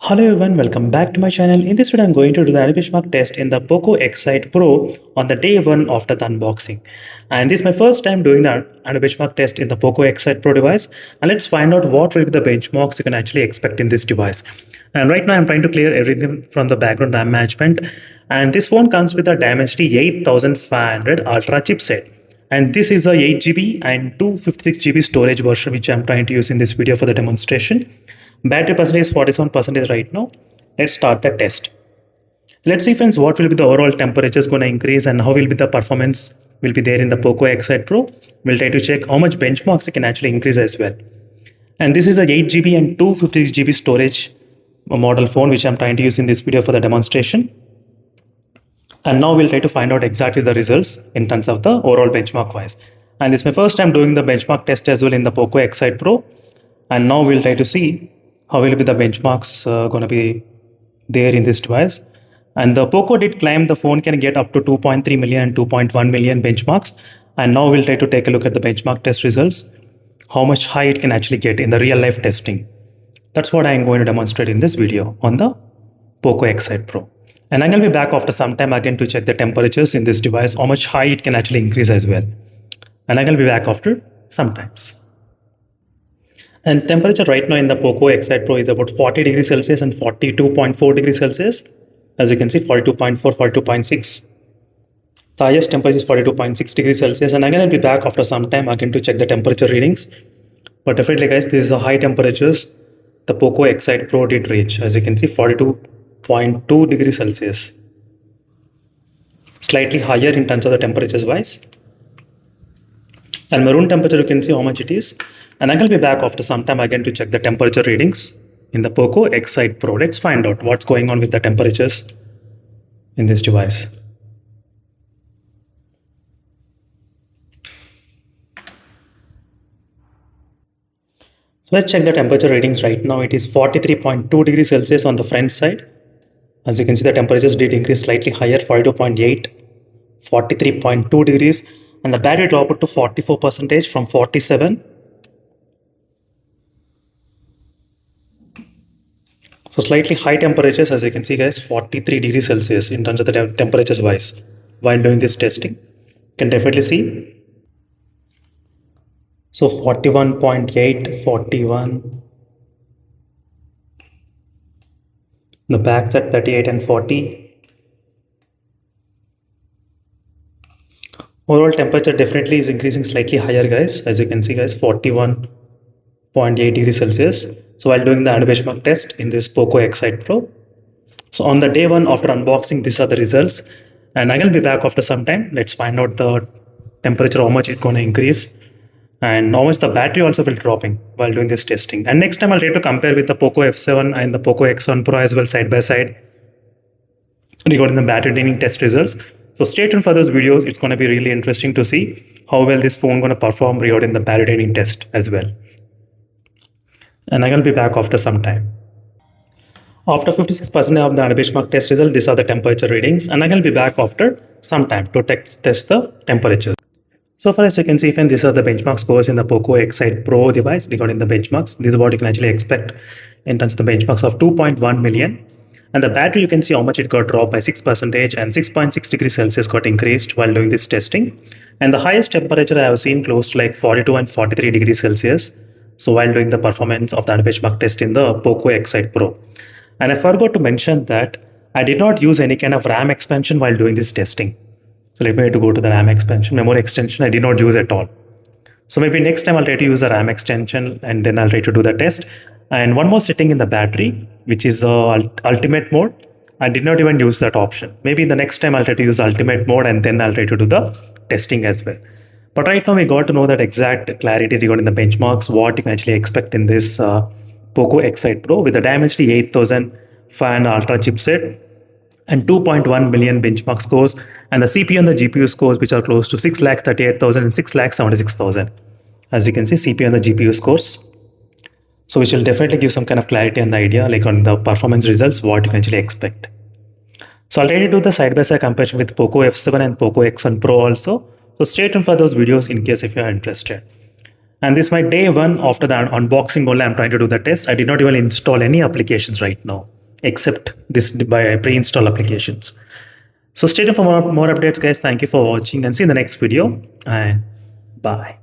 Hello everyone, welcome back to my channel. In this video, I'm going to do the benchmark test in the POCO X8 Pro on the day one after the unboxing. And this is my first time doing the benchmark test in the POCO X8 Pro device. And let's find out what will be the benchmarks you can actually expect in this device. And right now, I'm trying to clear everything from the background RAM management. And this phone comes with a Dimensity 8500 Ultra chipset. And this is a 8GB and 256GB storage version, which I'm trying to use in this video for the demonstration. Battery percentage is 47% right now. Let's start the test. Let's see friends, what will be the overall temperatures going to increase and how will be the performance will be there in the POCO X8 Pro. We'll try to check how much benchmarks it can actually increase as well. And this is a 8GB and 256GB storage model phone, which I'm trying to use in this video for the demonstration. And now we'll try to find out exactly the results in terms of the overall benchmark wise. And this is my first time doing the benchmark test as well in the POCO X8 Pro. And now we'll try to see how will be the benchmarks going to be there in this device. And the POCO did claim the phone can get up to 2.3 million and 2.1 million benchmarks. And now we'll try to take a look at the benchmark test results, how much high it can actually get in the real life testing. That's what I'm going to demonstrate in this video on the POCO X8 Pro. And I'm going to be back after some time again to check the temperatures in this device, how much high it can actually increase as well. And I'm going to be back after some times. And temperature right now in the POCO X8 Pro is about 40 degrees Celsius and 42.4 degrees Celsius. As you can see, 42.4, 42.6. The highest temperature is 42.6 degrees Celsius. And I'm going to be back after some time again to check the temperature readings. But definitely guys, these are high temperatures the POCO X8 Pro did reach. As you can see, 42.2 degrees Celsius. Slightly higher in terms of the temperatures wise. And maroon temperature, you can see how much it is. And I'm going to be back after some time again to check the temperature readings in the POCO X8 Pro. Let's find out what's going on with the temperatures in this device. So let's check the temperature readings right now. It is 43.2 degrees Celsius on the front side. As you can see, the temperatures did increase slightly higher, 42.8, 43.2 degrees. And the battery dropped to 44% from 47. So slightly high temperatures, as you can see guys, 43 degrees Celsius in terms of the temperatures wise while doing this testing. You can definitely see. So 41.8, 41. The back's at 38 and 40. Overall temperature definitely is increasing slightly higher guys. As you can see guys, 41.8 degrees Celsius. So while doing the benchmark test in this POCO X8 Pro. So on the day one after unboxing, these are the results. And I'm going to be back after some time. Let's find out the temperature, how much it's going to increase. And how much the battery also will dropping while doing this testing. And next time I'll try to compare with the POCO F7 and the POCO X1 Pro as well side by side regarding the battery draining test results. So stay tuned for those videos. It's going to be really interesting to see how well this phone going to perform regarding the battery draining test as well. And I'm going to be back after some time. After 56% of the benchmark test result, these are the temperature readings. And I'm going to be back after some time to test the temperature. So far as you can see, these are the benchmark scores in the POCO X8 Pro device regarding the benchmarks. This is what you can actually expect in terms of the benchmarks of 2.1 million. And the battery, you can see how much it got dropped by 6% and 6.6 degrees Celsius got increased while doing this testing. And the highest temperature I have seen close to like 42 and 43 degrees Celsius. So while doing the performance of the benchmark test in the POCO X8 Pro. And I forgot to mention that I did not use any kind of RAM expansion while doing this testing. So let me go to the RAM expansion, memory extension, I did not use at all. So maybe next time I'll try to use a RAM extension and then I'll try to do the test. And one more setting in the battery, which is ultimate mode. I did not even use that option. Maybe the next time I'll try to use ultimate mode and then I'll try to do the testing as well. But right now we got to know that exact clarity regarding the benchmarks, what you can actually expect in this POCO X8 Pro with the Dimensity 8500 Ultra chipset and 2.1 million benchmark scores, and the CPU and the GPU scores which are close to 6,38,000 and 6,76,000. As you can see, CPU and the GPU scores. So which will definitely give some kind of clarity and the idea like on the performance results, what you can actually expect. So I'll try to do the side-by-side comparison with POCO F7 and POCO X1 Pro also. So stay tuned for those videos in case if you are interested. And this is my day one after the unboxing only. I'm trying to do the test. I did not even install any applications right now. except this by pre-install applications. So stay tuned for more updates, guys. Thank you for watching and see you in the next video, and bye.